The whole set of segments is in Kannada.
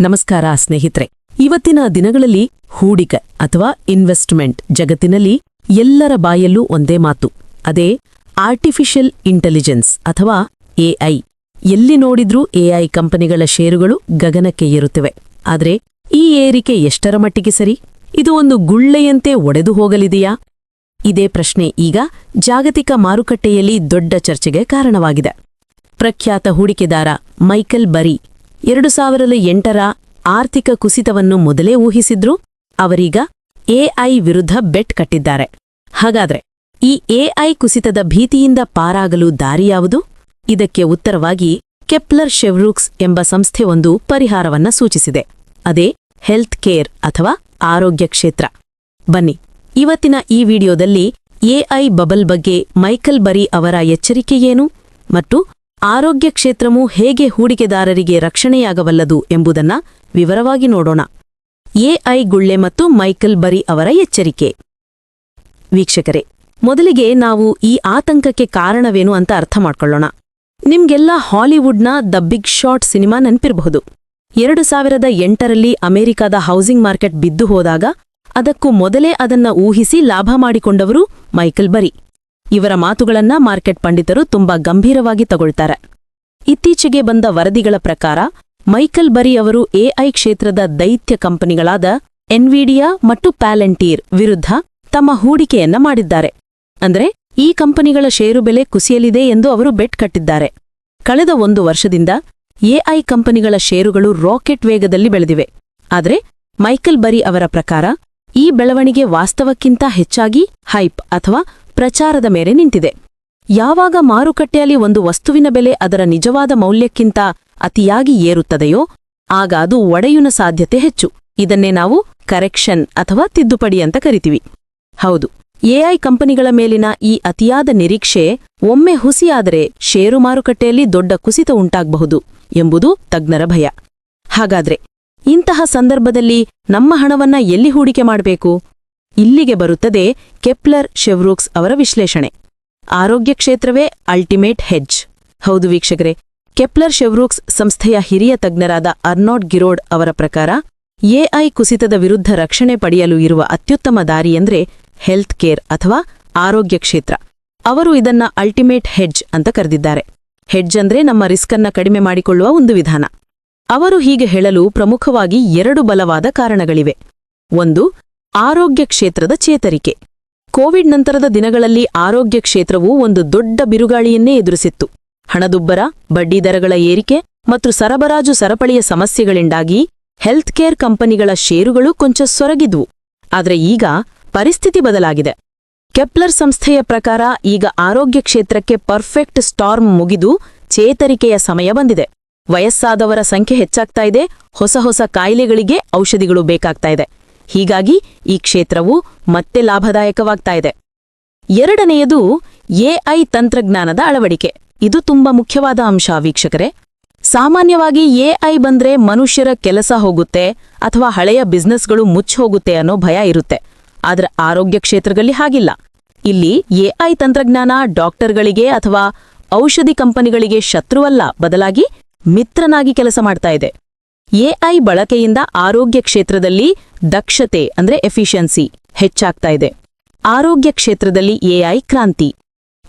ನಮಸ್ಕಾರ ಸ್ನೇಹಿತರೆ. ಇವತ್ತಿನ ದಿನಗಳಲ್ಲಿ ಹೂಡಿಕೆ ಅಥವಾ ಇನ್ವೆಸ್ಟ್ಮೆಂಟ್ ಜಗತ್ತಿನಲ್ಲಿ ಎಲ್ಲರ ಬಾಯಲ್ಲೂ ಒಂದೇ ಮಾತು, ಅದೇ ಆರ್ಟಿಫಿಷಿಯಲ್ ಇಂಟೆಲಿಜೆನ್ಸ್ ಅಥವಾ ಎಐ. ಎಲ್ಲಿ ನೋಡಿದ್ರೂ ಎಐ ಕಂಪನಿಗಳ ಷೇರುಗಳು ಗಗನಕ್ಕೆ ಏರುತ್ತಿವೆ. ಆದರೆ ಈ ಏರಿಕೆ ಎಷ್ಟರ ಮಟ್ಟಿಗೆ ಸರಿ? ಇದು ಒಂದು ಗುಳ್ಳೆಯಂತೆ ಒಡೆದು ಹೋಗಲಿದೆಯಾ? ಇದೇ ಪ್ರಶ್ನೆ ಈಗ ಜಾಗತಿಕ ಮಾರುಕಟ್ಟೆಯಲ್ಲಿ ದೊಡ್ಡ ಚರ್ಚೆಗೆ ಕಾರಣವಾಗಿದೆ. ಪ್ರಖ್ಯಾತ ಹೂಡಿಕೆದಾರ ಮೈಕೆಲ್ ಬರಿ 2008ರ ಆರ್ಥಿಕ ಕುಸಿತವನ್ನು ಮೊದಲೇ ಊಹಿಸಿದ್ರು. ಅವರೀಗ ಎಐ ವಿರುದ್ಧ ಬೆಟ್ ಕಟ್ಟಿದ್ದಾರೆ. ಹಾಗಾದ್ರೆ ಈ ಎಐ ಕುಸಿತದ ಭೀತಿಯಿಂದ ಪಾರಾಗಲು ದಾರಿ ಯಾವುದು? ಇದಕ್ಕೆ ಉತ್ತರವಾಗಿ ಕೆಪ್ಲರ್ ಶೆವ್ರೂಕ್ಸ್ ಎಂಬ ಸಂಸ್ಥೆ ಒಂದು ಪರಿಹಾರವನ್ನ ಸೂಚಿಸಿದೆ. ಅದೇ ಹೆಲ್ತ್ ಕೇರ್ ಅಥವಾ ಆರೋಗ್ಯ ಕ್ಷೇತ್ರ. ಬನ್ನಿ, ಇವತ್ತಿನ ಈ ವಿಡಿಯೋದಲ್ಲಿ ಎಐ ಬಬಲ್ ಬಗ್ಗೆ ಮೈಕೆಲ್ ಬರಿ ಅವರ ಎಚ್ಚರಿಕೆಯೇನು ಮತ್ತು ಆರೋಗ್ಯ ಕ್ಷೇತ್ರವು ಹೇಗೆ ಹೂಡಿಕೆದಾರರಿಗೆ ರಕ್ಷಣೆಯಾಗಬಲ್ಲದು ಎಂಬುದನ್ನ ವಿವರವಾಗಿ ನೋಡೋಣ. ಎಐ ಗುಳ್ಳೆ ಮತ್ತು ಮೈಕೆಲ್ ಬರಿ ಅವರ ಎಚ್ಚರಿಕೆ. ವೀಕ್ಷಕರೇ, ಮೊದಲಿಗೆ ನಾವು ಈ ಆತಂಕಕ್ಕೆ ಕಾರಣವೇನು ಅಂತ ಅರ್ಥ ಮಾಡ್ಕೊಳ್ಳೋಣ. ನಿಮ್ಗೆಲ್ಲ ಹಾಲಿವುಡ್ನ ದ ಬಿಗ್ ಶಾಟ್ ಸಿನಿಮಾ ನೆನಪಿರಬಹುದು. 2008ರಲ್ಲಿ ಅಮೆರಿಕದ ಹೌಸಿಂಗ್ ಮಾರ್ಕೆಟ್ ಬಿದ್ದು ಹೋದಾಗ ಅದಕ್ಕೂ ಮೊದಲೇ ಅದನ್ನ ಊಹಿಸಿ ಲಾಭ ಮಾಡಿಕೊಂಡವರು ಮೈಕೆಲ್ ಬರಿ. ಇವರ ಮಾತುಗಳನ್ನ ಮಾರ್ಕೆಟ್ ಪಂಡಿತರು ತುಂಬಾ ಗಂಭೀರವಾಗಿ ತಗೊಳ್ತಾರೆ. ಇತ್ತೀಚೆಗೆ ಬಂದ ವರದಿಗಳ ಪ್ರಕಾರ ಮೈಕೆಲ್ ಬರಿ ಅವರು ಎಐ ಕ್ಷೇತ್ರದ ದೈತ್ಯ ಕಂಪನಿಗಳಾದ ಎನ್ವಿಡಿಯಾ ಮತ್ತು ಪ್ಯಾಲೆಂಟೀರ್ ವಿರುದ್ಧ ತಮ್ಮ ಹೂಡಿಕೆಯನ್ನ ಮಾಡಿದ್ದಾರೆ. ಅಂದ್ರೆ ಈ ಕಂಪನಿಗಳ ಷೇರು ಬೆಲೆ ಕುಸಿಯಲಿದೆ ಎಂದು ಅವರು ಬೆಟ್ ಕಟ್ಟಿದ್ದಾರೆ. ಕಳೆದ 1 ವರ್ಷದಿಂದ ಎಐ ಕಂಪನಿಗಳ ಷೇರುಗಳು ರಾಕೆಟ್ ವೇಗದಲ್ಲಿ ಬೆಳೆದಿವೆ. ಆದರೆ ಮೈಕೆಲ್ ಬರಿ ಅವರ ಪ್ರಕಾರ ಈ ಬೆಳವಣಿಗೆ ವಾಸ್ತವಕ್ಕಿಂತ ಹೆಚ್ಚಾಗಿ ಹೈಪ್ ಅಥವಾ ಪ್ರಚಾರದ ಮೇಲೆ ನಿಂತಿದೆ. ಯಾವಾಗ ಮಾರುಕಟ್ಟೆಯಲ್ಲಿ ಒಂದು ವಸ್ತುವಿನ ಬೆಲೆ ಅದರ ನಿಜವಾದ ಮೌಲ್ಯಕ್ಕಿಂತ ಅತಿಯಾಗಿ ಏರುತ್ತದೆಯೋ ಆಗ ಅದು ಒಡೆಯುವ ಸಾಧ್ಯತೆ ಹೆಚ್ಚು. ಇದನ್ನೇ ನಾವು ಕರೆಕ್ಷನ್ ಅಥವಾ ತಿದ್ದುಪಡಿ ಅಂತ ಕರಿತೀವಿ. ಹೌದು, ಎಐ ಕಂಪನಿಗಳ ಮೇಲಿನ ಈ ಅತಿಯಾದ ನಿರೀಕ್ಷೆ ಒಮ್ಮೆ ಹುಸಿಯಾದರೆ ಷೇರು ಮಾರುಕಟ್ಟೆಯಲ್ಲಿ ದೊಡ್ಡ ಕುಸಿತ ಉಂಟಾಗಬಹುದು ಎಂಬುದು ತಜ್ಞರ ಭಯ. ಹಾಗಾದ್ರೆ ಇಂತಹ ಸಂದರ್ಭದಲ್ಲಿ ನಮ್ಮ ಹಣವನ್ನ ಎಲ್ಲಿ ಹೂಡಿಕೆ ಮಾಡಬೇಕು? ಇಲ್ಲಿಗೆ ಬರುತ್ತದೆ ಕೆಪ್ಲರ್ ಶೆವ್ರೂಕ್ಸ್ ಅವರ ವಿಶ್ಲೇಷಣೆ. ಆರೋಗ್ಯ ಕ್ಷೇತ್ರವೇ ಅಲ್ಟಿಮೇಟ್ ಹೆಡ್ಜ್. ಹೌದು ವೀಕ್ಷಕರೇ, ಕೆಪ್ಲರ್ ಶೆವ್ರೂಕ್ಸ್ ಸಂಸ್ಥೆಯ ಹಿರಿಯ ತಜ್ಞರಾದ ಅರ್ನಾಲ್ಡ್ ಗಿರೋಡ್ ಅವರ ಪ್ರಕಾರ ಎಐ ಕುಸಿತದ ವಿರುದ್ಧ ರಕ್ಷಣೆ ಪಡೆಯಲು ಇರುವ ಅತ್ಯುತ್ತಮ ದಾರಿಯೆಂದ್ರೆ ಹೆಲ್ತ್ ಕೇರ್ ಅಥವಾ ಆರೋಗ್ಯ ಕ್ಷೇತ್ರ. ಅವರು ಇದನ್ನ ಅಲ್ಟಿಮೇಟ್ ಹೆಡ್ಜ್ ಅಂತ ಕರೆದಿದ್ದಾರೆ. ಹೆಡ್ಜ್ ಅಂದ್ರೆ ನಮ್ಮ ರಿಸ್ಕನ್ನ ಕಡಿಮೆ ಮಾಡಿಕೊಳ್ಳುವ ಒಂದು ವಿಧಾನ. ಅವರು ಹೀಗೆ ಹೇಳಲು ಪ್ರಮುಖವಾಗಿ 2 ಬಲವಾದ ಕಾರಣಗಳಿವೆ. ಒಂದು, ಆರೋಗ್ಯ ಕ್ಷೇತ್ರದ ಚೇತರಿಕೆ. ಕೋವಿಡ್ ನಂತರದ ದಿನಗಳಲ್ಲಿ ಆರೋಗ್ಯ ಕ್ಷೇತ್ರವು ಒಂದು ದೊಡ್ಡ ಬಿರುಗಾಳಿಯನ್ನೇ ಎದುರಿಸಿತ್ತು. ಹಣದುಬ್ಬರ, ಬಡ್ಡಿದರಗಳ ಏರಿಕೆ ಮತ್ತು ಸರಬರಾಜು ಸರಪಳಿಯ ಸಮಸ್ಯೆಗಳಿಂದಾಗಿ ಹೆಲ್ತ್ ಕೇರ್ ಕಂಪನಿಗಳ ಷೇರುಗಳು ಕೊಂಚ ಸೊರಗಿದ್ವು. ಆದರೆ ಈಗ ಪರಿಸ್ಥಿತಿ ಬದಲಾಗಿದೆ. ಕೆಪ್ಲರ್ ಸಂಸ್ಥೆಯ ಪ್ರಕಾರ ಈಗ ಆರೋಗ್ಯ ಕ್ಷೇತ್ರಕ್ಕೆ ಪರ್ಫೆಕ್ಟ್ ಸ್ಟಾರ್ಮ್ ಮುಗಿದು ಚೇತರಿಕೆಯ ಸಮಯ ಬಂದಿದೆ. ವಯಸ್ಸಾದವರ ಸಂಖ್ಯೆ ಹೆಚ್ಚಾಗ್ತಾ ಇದೆ. ಹೊಸ ಕಾಯಿಲೆಗಳಿಗೆ ಔಷಧಿಗಳು ಬೇಕಾಗ್ತಾ ಇದೆ. ಹೀಗಾಗಿ ಈ ಕ್ಷೇತ್ರವು ಮತ್ತೆ ಲಾಭದಾಯಕವಾಗ್ತಾ ಇದೆ. ಎರಡನೆಯದು ಎಐ ತಂತ್ರಜ್ಞಾನದ ಅಳವಡಿಕೆ. ಇದು ತುಂಬಾ ಮುಖ್ಯವಾದ ಅಂಶ ವೀಕ್ಷಕರೇ. ಸಾಮಾನ್ಯವಾಗಿ ಎಐ ಬಂದ್ರೆ ಮನುಷ್ಯರ ಕೆಲಸ ಹೋಗುತ್ತೆ ಅಥವಾ ಹಳೆಯ ಬಿಸ್ನೆಸ್ಗಳು ಮುಚ್ಚೋಗುತ್ತೆ ಅನ್ನೋ ಭಯ ಇರುತ್ತೆ. ಆದ್ರೆ ಆರೋಗ್ಯ ಕ್ಷೇತ್ರದಲ್ಲಿ ಹಾಗಿಲ್ಲ. ಇಲ್ಲಿ ಎಐ ತಂತ್ರಜ್ಞಾನ ಡಾಕ್ಟರ್ಗಳಿಗೆ ಅಥವಾ ಔಷಧಿ ಕಂಪನಿಗಳಿಗೆ ಶತ್ರುವಲ್ಲ, ಬದಲಾಗಿ ಮಿತ್ರನಾಗಿ ಕೆಲಸ ಮಾಡ್ತಾ ಇದೆ. ಎಐ ಬಳಕೆಯಿಂದ ಆರೋಗ್ಯ ಕ್ಷೇತ್ರದಲ್ಲಿ ದಕ್ಷತೆ ಅಂದ್ರೆ ಎಫಿಷಿಯನ್ಸಿ ಹೆಚ್ಚಾಗ್ತಾ ಇದೆ. ಆರೋಗ್ಯ ಕ್ಷೇತ್ರದಲ್ಲಿ ಎಐ ಕ್ರಾಂತಿ.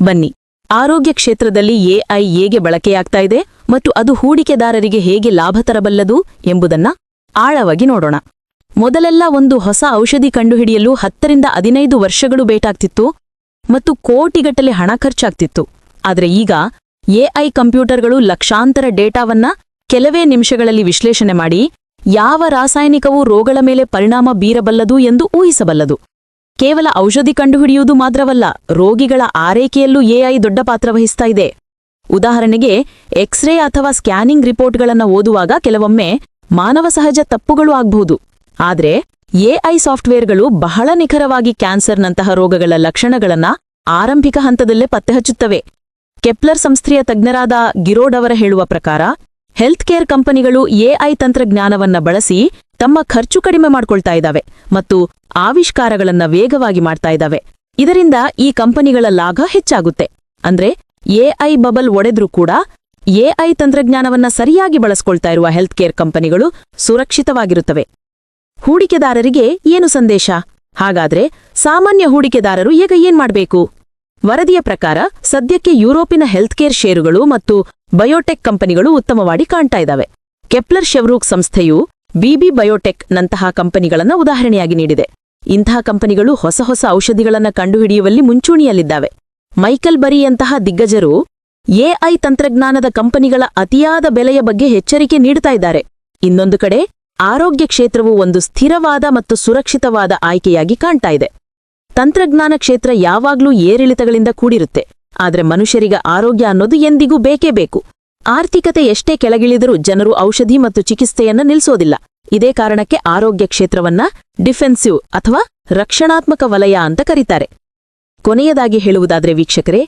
ಬನ್ನಿ, ಆರೋಗ್ಯ ಕ್ಷೇತ್ರದಲ್ಲಿ ಎಐ ಹೇಗೆ ಬಳಕೆಯಾಗ್ತಾ ಇದೆ ಮತ್ತು ಅದು ಹೂಡಿಕೆದಾರರಿಗೆ ಹೇಗೆ ಲಾಭ ತರಬಲ್ಲದು ಎಂಬುದನ್ನ ಆಳವಾಗಿ ನೋಡೋಣ. ಮೊದಲೆಲ್ಲ ಒಂದು ಹೊಸ ಔಷಧಿ ಕಂಡುಹಿಡಿಯಲು 10 ರಿಂದ 15 ವರ್ಷಗಳು ಬೇಕಾಗ್ತಿತ್ತು ಮತ್ತು ಕೋಟಿಗಟ್ಟಲೆ ಹಣ ಖರ್ಚಾಗ್ತಿತ್ತು. ಆದ್ರೆ ಈಗ ಎಐ ಕಂಪ್ಯೂಟರ್ಗಳು ಲಕ್ಷಾಂತರ ಡೇಟಾವನ್ನ ಕೆಲವೇ ನಿಮಿಷಗಳಲ್ಲಿ ವಿಶ್ಲೇಷಣೆ ಮಾಡಿ ಯಾವ ರಾಸಾಯನಿಕವು ರೋಗಗಳ ಮೇಲೆ ಪರಿಣಾಮ ಬೀರಬಲ್ಲದು ಎಂದು ಊಹಿಸಬಲ್ಲದು. ಕೇವಲ ಔಷಧಿ ಕಂಡುಹಿಡಿಯುವುದು ಮಾತ್ರವಲ್ಲ, ರೋಗಿಗಳ ಆರೈಕೆಯಲ್ಲೂ ಎಐ ದೊಡ್ಡ ಪಾತ್ರ ವಹಿಸ್ತಾ ಇದೆ. ಉದಾಹರಣೆಗೆ, ಎಕ್ಸ್ರೇ ಅಥವಾ ಸ್ಕ್ಯಾನಿಂಗ್ ರಿಪೋರ್ಟ್ಗಳನ್ನು ಓದುವಾಗ ಕೆಲವೊಮ್ಮೆ ಮಾನವ ಸಹಜ ತಪ್ಪುಗಳು ಆಗ್ಬಹುದು. ಆದ್ರೆ ಎಐ ಸಾಫ್ಟ್ವೇರ್ಗಳು ಬಹಳ ನಿಖರವಾಗಿ ಕ್ಯಾನ್ಸರ್ನಂತಹ ರೋಗಗಳ ಲಕ್ಷಣಗಳನ್ನ ಆರಂಭಿಕ ಹಂತದಲ್ಲೇ ಪತ್ತೆಹಚ್ಚುತ್ತವೆ. ಕೆಪ್ಲರ್ ಸಂಸ್ಥೆಯ ತಜ್ಞರಾದ ಗಿರೋಡ್ ಅವರ ಹೇಳುವ ಪ್ರಕಾರ ಹೆಲ್ತ್ ಕೇರ್ ಕಂಪನಿಗಳು ಎಐ ತಂತ್ರಜ್ಞಾನವನ್ನ ಬಳಸಿ ತಮ್ಮ ಖರ್ಚು ಕಡಿಮೆ ಮಾಡ್ಕೊಳ್ತಾ ಇದ್ದಾವೆ ಮತ್ತು ಆವಿಷ್ಕಾರಗಳನ್ನ ವೇಗವಾಗಿ ಮಾಡ್ತಾ ಇದ್ದಾವೆ. ಇದರಿಂದ ಈ ಕಂಪನಿಗಳ ಲಾಭ ಹೆಚ್ಚಾಗುತ್ತೆ. ಅಂದ್ರೆ ಎಐ ಬಬಲ್ ಒಡೆದ್ರೂ ಕೂಡ ಎಐ ತಂತ್ರಜ್ಞಾನವನ್ನ ಸರಿಯಾಗಿ ಬಳಸ್ಕೊಳ್ತಾ ಇರುವ ಹೆಲ್ತ್ ಕೇರ್ ಕಂಪನಿಗಳು ಸುರಕ್ಷಿತವಾಗಿರುತ್ತವೆ. ಹೂಡಿಕೆದಾರರಿಗೆ ಏನು ಸಂದೇಶ? ಹಾಗಾದ್ರೆ ಸಾಮಾನ್ಯ ಹೂಡಿಕೆದಾರರು ಈಗ ಏನ್ ಮಾಡ್ಬೇಕು? ವರದಿಯ ಪ್ರಕಾರ ಸದ್ಯಕ್ಕೆ ಯುರೋಪಿನ ಹೆಲ್ತ್ ಕೇರ್ ಷೇರುಗಳು ಮತ್ತು ಬಯೋಟೆಕ್ ಕಂಪನಿಗಳು ಉತ್ತಮವಾಗಿ ಕಾಣ್ತಾ ಇದ್ದಾವೆ. ಕೆಪ್ಲರ್ ಶೆವ್ರೂಕ್ ಸಂಸ್ಥೆಯು ಬಿಬಿ ಬಯೋಟೆಕ್ ನಂತಹ ಕಂಪನಿಗಳನ್ನ ಉದಾಹರಣೆಯಾಗಿ ನೀಡಿದೆ. ಇಂತಹ ಕಂಪನಿಗಳು ಹೊಸ ಹೊಸ ಔಷಧಿಗಳನ್ನ ಕಂಡುಹಿಡಿಯುವಲ್ಲಿ ಮುಂಚೂಣಿಯಲ್ಲಿದ್ದಾವೆ. ಮೈಕಲ್ ಬರಿಯಂತಹ ದಿಗ್ಗಜರು ಎಐ ತಂತ್ರಜ್ಞಾನದ ಕಂಪನಿಗಳ ಅತಿಯಾದ ಬೆಲೆಯ ಬಗ್ಗೆ ಎಚ್ಚರಿಕೆ ನೀಡುತ್ತಾ ಇದ್ದಾರೆ. ಇನ್ನೊಂದು ಕಡೆ ಆರೋಗ್ಯ ಕ್ಷೇತ್ರವು ಒಂದು ಸ್ಥಿರವಾದ ಮತ್ತು ಸುರಕ್ಷಿತವಾದ ಆಯ್ಕೆಯಾಗಿ ಕಾಣ್ತಾ ಇದೆ. ತಂತ್ರಜ್ಞಾನ ಕ್ಷೇತ್ರ ಯಾವಾಗ್ಲೂ ಏರಿಳಿತಗಳಿಂದ ಕೂಡಿರುತ್ತೆ, ಆದ್ರೆ ಮನುಷ್ಯರಿಗ ಆರೋಗ್ಯ ಅನ್ನೋದು ಎಂದಿಗೂ ಬೇಕೇ ಬೇಕು. ಆರ್ಥಿಕತೆ ಎಷ್ಟೇ ಕೆಳಗಿಳಿದರೂ ಜನರು ಔಷಧಿ ಮತ್ತು ಚಿಕಿತ್ಸೆಯನ್ನ ನಿಲ್ಲಿಸೋದಿಲ್ಲ. ಇದೇ ಕಾರಣಕ್ಕೆ ಆರೋಗ್ಯ ಕ್ಷೇತ್ರವನ್ನ ಡಿಫೆನ್ಸಿವ್ ಅಥವಾ ರಕ್ಷಣಾತ್ಮಕ ವಲಯ ಅಂತ ಕರೀತಾರೆ. ಕೊನೆಯದಾಗಿ ಹೇಳುವುದಾದ್ರೆ ವೀಕ್ಷಕರೇ,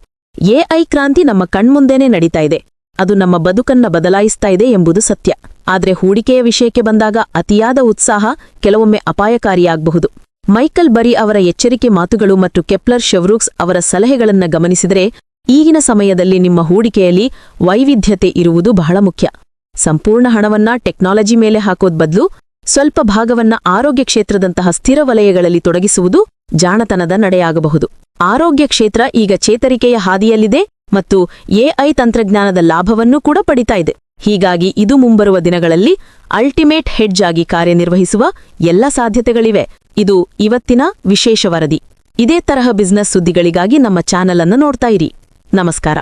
ಎಐ ಕ್ರಾಂತಿ ನಮ್ಮ ಕಣ್ಮುಂದೆನೇ ನಡೀತಾ ಇದೆ. ಅದು ನಮ್ಮ ಬದುಕನ್ನ ಬದಲಾಯಿಸ್ತಾ ಇದೆ ಎಂಬುದು ಸತ್ಯ. ಆದ್ರೆ ಹೂಡಿಕೆಯ ವಿಷಯಕ್ಕೆ ಬಂದಾಗ ಅತಿಯಾದ ಉತ್ಸಾಹ ಕೆಲವೊಮ್ಮೆ ಅಪಾಯಕಾರಿಯಾಗಬಹುದು. ಮೈಕಲ್ ಬರಿ ಅವರ ಎಚ್ಚರಿಕೆ ಮಾತುಗಳು ಮತ್ತು ಕೆಪ್ಲರ್ ಶೆವ್ರೂಕ್ಸ್ ಅವರ ಸಲಹೆಗಳನ್ನ ಗಮನಿಸಿದರೆ ಈಗಿನ ಸಮಯದಲ್ಲಿ ನಿಮ್ಮ ಹೂಡಿಕೆಯಲ್ಲಿ ವೈವಿಧ್ಯತೆ ಇರುವುದು ಬಹಳ ಮುಖ್ಯ. ಸಂಪೂರ್ಣ ಹಣವನ್ನ ಟೆಕ್ನಾಲಜಿ ಮೇಲೆ ಹಾಕೋದ್ ಬದಲು ಸ್ವಲ್ಪ ಭಾಗವನ್ನ ಆರೋಗ್ಯ ಕ್ಷೇತ್ರದಂತಹ ಸ್ಥಿರ ವಲಯಗಳಲ್ಲಿ ತೊಡಗಿಸುವುದು ಜಾಣತನದ ನಡೆಯಾಗಬಹುದು. ಆರೋಗ್ಯ ಕ್ಷೇತ್ರ ಈಗ ಚೇತರಿಕೆಯ ಹಾದಿಯಲ್ಲಿದೆ ಮತ್ತು ಎಐ ತಂತ್ರಜ್ಞಾನದ ಲಾಭವನ್ನೂ ಕೂಡ ಪಡಿತಾ ಇದೆ. ಹೀಗಾಗಿ ಇದು ಮುಂಬರುವ ದಿನಗಳಲ್ಲಿ ಅಲ್ಟಿಮೇಟ್ ಹೆಡ್ಜ್ ಆಗಿ ಕಾರ್ಯನಿರ್ವಹಿಸುವ ಎಲ್ಲ ಸಾಧ್ಯತೆಗಳಿವೆ. ಇದು ಇವತ್ತಿನ ವಿಶೇಷ ವರದಿ. ಇದೇ ತರಹ ಬಿಸ್ನೆಸ್ ಸುದ್ದಿಗಳಿಗಾಗಿ ನಮ್ಮ ಚಾನಲ್ ಅನ್ನು ನೋಡ್ತಾ ಇರಿ. ನಮಸ್ಕಾರ.